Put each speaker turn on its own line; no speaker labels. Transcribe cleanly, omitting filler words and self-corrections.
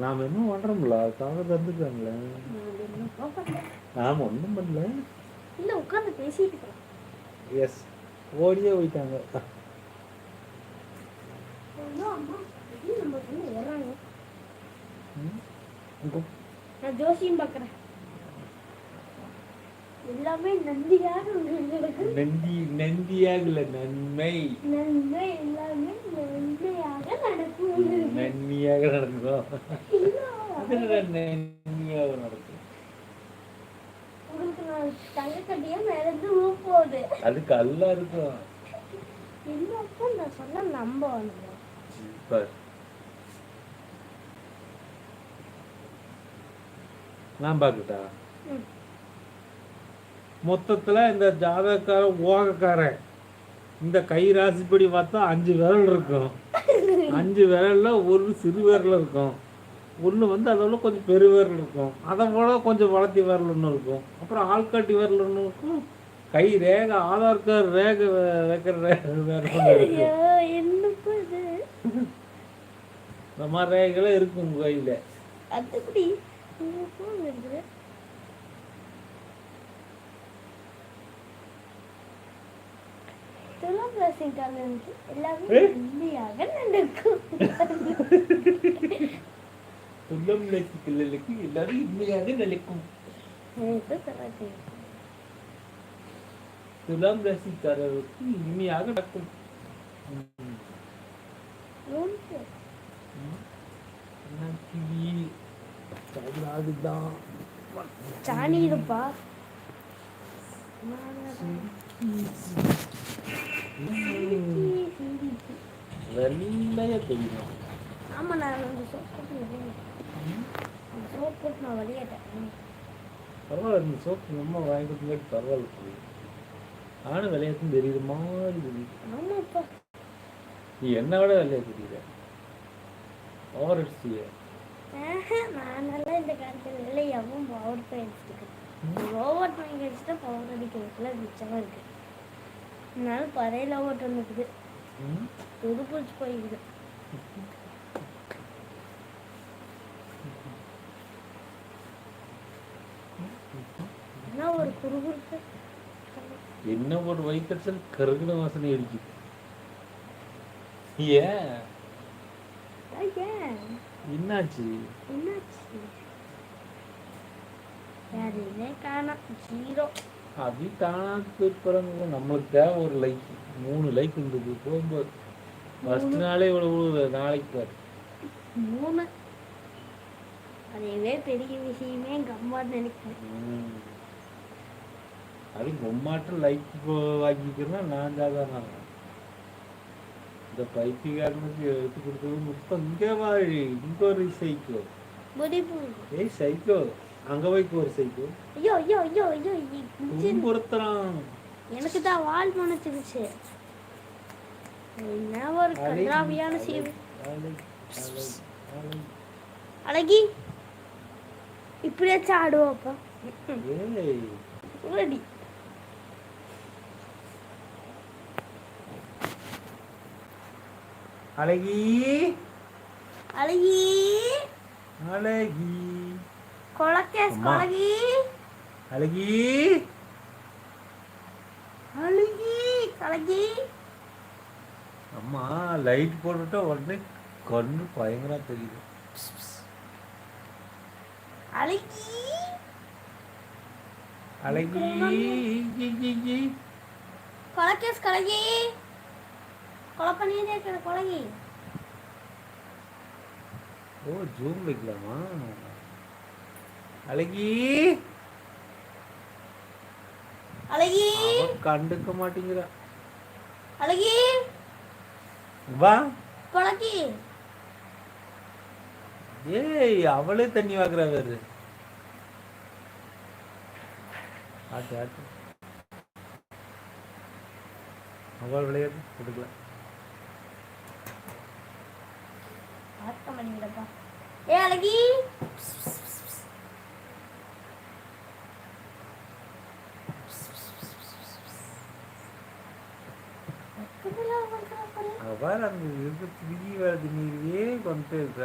நாம் என்ன பண்ணுறோம்ல தவிர தந்துட்டாங்களே. நாம் ஒன்றும் பண்ணல.
இல்லை உட்காந்து பேசிட்டு இருக்கோம்.
எஸ் ஓடியே போயிட்டாங்க.
நான் ஜோசியம் பார்க்குறேன். எல்லாமே நந்தியாக
நந்தியாகல நன்மை
நன்மை எல்லாமே நன்மையாக நடக்கும்.
நன்மையாக நடக்கும். நன்மையாக நடக்கும்.
உங்களுக்கு நான் தங்கக்கட்டியா மேல இருந்து போகுது.
அதுக்கு அல்ல இருக்கும்.
என்னப்பா நான் சொன்ன நம்ப
நான் பார்க்கட்டா. மொத்தத்தில் இந்த ஜாதகக்காரன் ஓகக்காரன் இந்த கை ராசிப்படி பார்த்தா 5 விரல் இருக்கும். 5 விரலில் ஒரு சிறு விரல் இருக்கும். ஒன்று வந்து அதோட கொஞ்சம் பெரு விரல் இருக்கும். அதை போல கொஞ்சம் வளர்த்தி விரல் ஒன்று இருக்கும். அப்புறம் ஆள்காட்டி விரல் ஒன்று இருக்கும். கை ரேகை ஆதார் கார்டு ரேகை வைக்கிற வேற ஒன்று இருக்கும். இந்த மாதிரி ரேகைகளும் இருக்கும் உங்கள் கையில்.
அதுபடி துலாம் ராசிக்காரர்களுக்கு எல்லாமே நன்மையாக நடக்கும்.
துலாம் ராசிக்காரர்களுக்கு எல்லாரும் இன்மையாக நடக்கும். துலாம் ராசிக்காரர்களுக்கு இனிமையாக நடக்கும்.
சாணி இருப்பா
வெள்ளைய தெரியும்.
ஆமா நான் சோப் போட்டு நான் விளையாட்டேன்.
பரவாயில்ல இந்த சோப்பு நம்ம வாங்கிட்டு பரவாயில்ல. நானும் விளையாட்டுன்னு தெரியுது மாதிரி தெரியுது.
ஆமாப்பா
நீ என்ன விட விளையாட தெரியுது. ஓவர் அடிச்சிய
நான் நல்லா இந்த காலத்தில் இல்லையாவும் பவர் அடிச்சுட்டு ஓவர் வாங்கி அடிச்சுட்டா பவர் அடிக்கிறதுக்குள்ள மிச்சமாக இருக்கு. அதனால பறையில ஓட்டு வந்துக்குது. துடுப்பிடிச்சு போயிடுது. என்ன ஒரு குறுகுறுப்பு
என்ன ஒரு வயிற்றுச்சல் கருகுன வாசனை அடிக்குது. ஏன் என்னாச்சு
யாரையுமே காணோம். ஜீரோ
அப்படி காணாது போயிட்டு போறாங்க. நம்மளுக்கு தேவை ஒரு லைக் 3 லைக் இருந்தது போகும்போது. ஃபர்ஸ்ட் நாளே இவ்வளவு நாளைக்கு பாரு
3. அதுவே பெரிய விஷயமே கம்மா நினைக்கிறேன்.
அது பொம்மாட்டம் லைக் வாங்கிக்கிறேன்னா நான் தான் இந்த பைத்தியக்காரனுக்கு எடுத்து கொடுத்தது மொத்தம் இங்கே வாழி இங்கே ஒரு சைக்கோ. ஏய் சைக்கோ அங்கே வைக்க ஒரு சைக்கோ.
ஐயோ ஐயோ ஐயோ ஐயோ
துன்புறுத்துறான்.
எனக்கு தான் வால் மனச்சிருச்சு. என்ன ஒரு கன்றாவியான சீவு. அழகி இப்படியாச்சும் ஆடுவோப்பா. ரெடி
அழகி
அழகி
அழகி
கொலக்கேஸ் அழகி
அழகி
அழகி அழகி.
அம்மா லைட் போட்டுட்டா உடனே கண்ணு பயங்கரமா தெரியுது.
அழகி
அழகி
கொலக்கேஸ் கலகி கொலை பண்ணிட்டே இருக்கிற கொலகி.
ஓ ஜூம் வைக்கலாமா? அழகி
அழகி
கண்டுக்க மாட்டேங்கிறா.
அழகி
வா
கொலகி.
ஏய் அவளே தண்ணி வாக்குறா வேறு. ஆட்டு ஆட்டு அவள் விளையாடு கொடுக்கல.
பார்க்க மாட்டேங்கிறப்பா. ஏ அழகி
அவள் அந்த திரும்பி வருது நீவே கொண்டு இருக்க.